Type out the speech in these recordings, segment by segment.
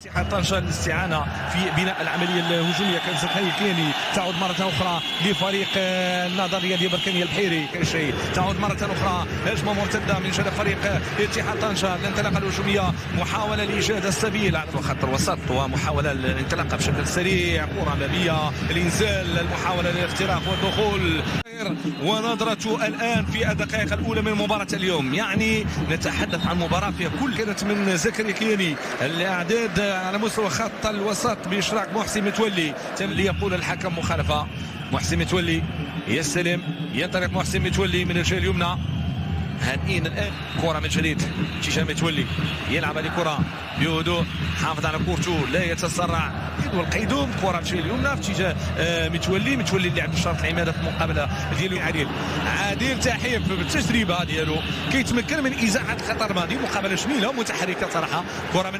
اتحاد طنجة للاستعانة في بناء العملية الهجومية. كان زكريا كياني تعود مرة أخرى لفريق النظرية ديال بركانية البحيري. كان شيء تعود مرة أخرى هجمة مرتدة من جانب فريق اتحاد طنجة. الانطلاقة الهجومية محاولة لإيجاد السبيل على خط الوسط ومحاولة الانطلاقة بشكل سريع، كرة أمامية، الإنزال، المحاولة للاختراق والدخول. ونظرة الآن في الدقائق الأولى من مباراة اليوم، يعني نتحدث عن مباراة فيها كل كانت من زكريا كياني. الإعداد على مستوى خط الوسط بإشراك محسن متولي. ليقول الحكم مخالفة. محسن متولي يستلم، ينطلق محسن متولي من الجهة اليمنى. هانئين الآن كرة من جديد. هشام متولي يلعب هذه كرة بهدوء، حافظ على كورته، لا يتسرع والقيدوم. كرة في الجهة اليمنى في اتجاه متولي اللي عنده شرط العمادة في المقابلة ديالو. عادل تحيف بالتجربة ديالو كيتمكن من إزاحة الخطر الماضي. مقابلة جميلة ومتحركة صراحة. كرة من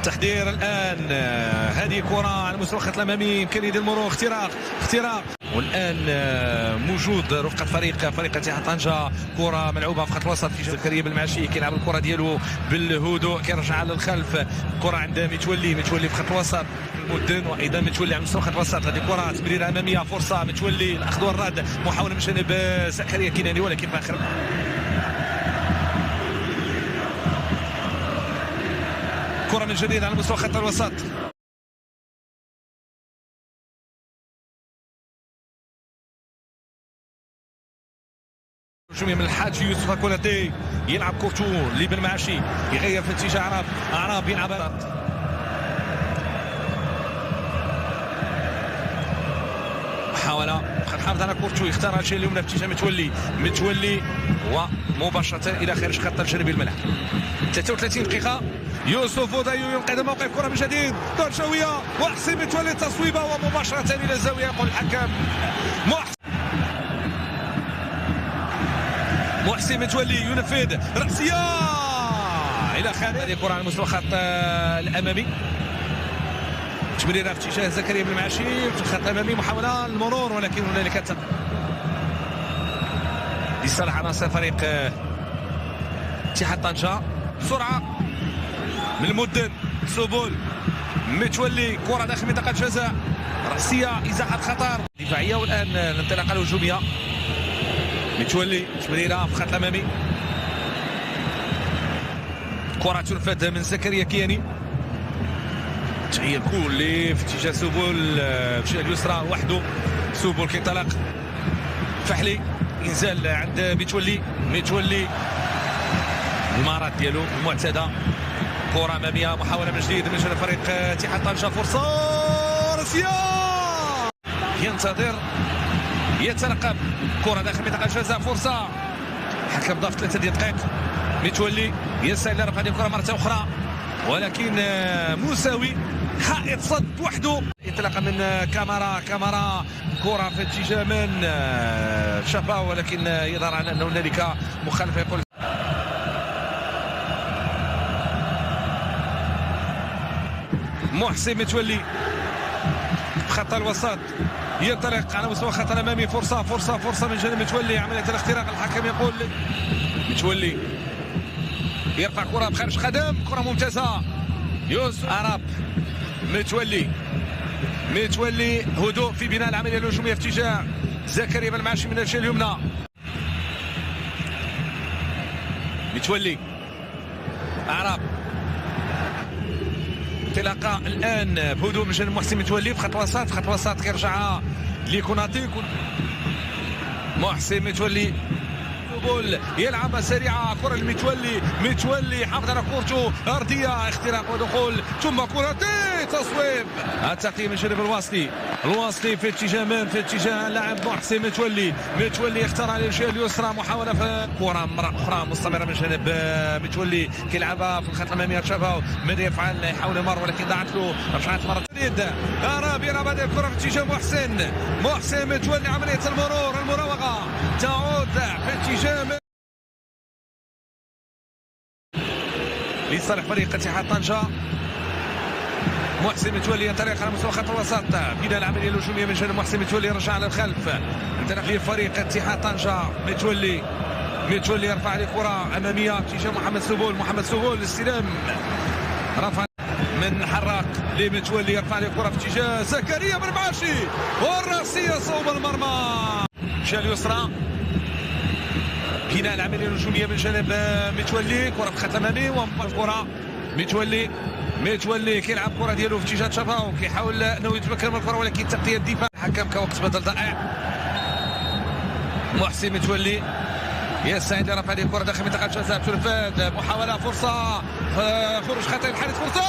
تحضير الآن، هذه كرة على مستوى الخط الأمامي، يمكن يدير المرور، اختراق. والآن موجود رفقة فريق اتحاد طنجة. كرة ملعوبة في خط الوسط في زكريا بالمعشي، كيلعب الكرة ديالو بالهدوء، كيرجع للخلف. كرة عند متولي في خط الوسط المدن، وايضا متولي على مستوى خط الوسط. هذه كرة تمريرة أمامية، فرصة متولي، الأخذ والرد، محاولة من جانب زكريا كيناني ولكن في آخر كرة من جديد على مستوى خط الوسط. هجومية من الحاج يوسف كولاتي، يلعب كورتو لبن معاشي، يغير في اتجاه عرب يلعب محاولة، حافظ على كورتو، يختار الجهة اليمنى في اتجاه متولي ومباشرة إلى خارج خط الجانبي الملعب. 33 دقيقة. يوسف ودايو ينقذ موقف. كرة من جديد طنجاوية، محسن متولي تصويبة ومباشرة إلى الزاوية. يقول الحكم محسن متولي ينفذ رأسية إلى خارج. هذه كرة على مستوى الخط الأمامي، تمريرة في اتجاه زكريا بن معاشي في الخط الأمامي، محاولة المرور ولكن هنالك لصالح عناصر فريق اتحاد طنجة. بسرعة من المدن، سبل متولي، كرة داخل منطقة الجزاء، رأسية، إزاحة خطر دفاعية. والآن الانطلاقة الهجومية، متولي تمريرة في الخط الأمامي، كرة تنفذ من زكريا كياني، تغيير كلي في اتجاه سبل في الجهة اليسرى وحده. سبل كينطلق، فحلي، إنزال عند متولي المهارات ديالو المعتادة. كرة أمامية، محاولة من جديد من جانب فريق اتحاد طنجة، فرصة رأسية، ينتظر، يترقب، كرة داخل منطقة الجزاء، فرصة. حكم ضاف 3 دقائق. متولي يسعى إلى رفع هذه الكرة مرة أخرى ولكن مساوي، حائط صد وحده. انطلاقا من كامارا، كرة في اتجاه من شفا ولكن يظهر على أنه هنالك مخالفة. يقول محسن متولي خط الوسط، ينطلق على مستوى الخط الامامي، فرصه من جانب متولي، عمليه الاختراق. الحكم يقول متولي يرفع كره بخارج قدم، كره ممتازه. يوسف عرب، متولي هدوء في بناء العمليه الهجوميه في اتجاه زكريا بن معاشي من الجهه اليمنى. متولي، عرب، انطلاقه الان بهدوء من جانب محسن متولي في خط الوسط، كيرجع لكوناتي. محسن متولي يلعب سريعه، كره لمتولي، حافظ على كورته، ارضيه، اختراق ودخول، ثم كوناتي، تصويب. التقديم من جانب الواسطي في اتجاه اللاعب محسن متولي يختار على الجهه اليسرى، محاوله في كره مره اخرى مستمره من جانب متولي، كيلعبها في الخط الامامي. شافها ماذا يفعل، يحاول يمر ولكن ضاعت له، رجعت مره جديده. يلعب هذه الكره في اتجاه محسن متولي، عمليه المراوغه تعود في اتجاه لصالح فريق اتحاد طنجة. محسن متولي ينطلق على مستوى خط الوسط، بناء العمليه الهجوميه من جانب محسن متولي، رجع على الخلف، انطلاق لفريق اتحاد طنجة. متولي يرفع عليه كره اماميه اتجاه محمد سوغول. محمد سوغول الاستلام رفع من حراق لمتولي يرفع عليه كره في اتجاه زكريا برماشي والراسيه صوب المرمى. مشى اليسرى بناء العمليه الهجوميه من جانب متولي. كره في خط امامي وكره متولي كيلعب كره ديالو في اتجاه شافاو كيحاول انه يتمكن من الكره ولكن تغطيه الدفاع. الحكم كوقت بدل ضائع. محسن متولي يسعد لرفع هذه الكره داخل منطقه جزاء تلفاد. محاوله فرصه خروج خطا الحارس فرصه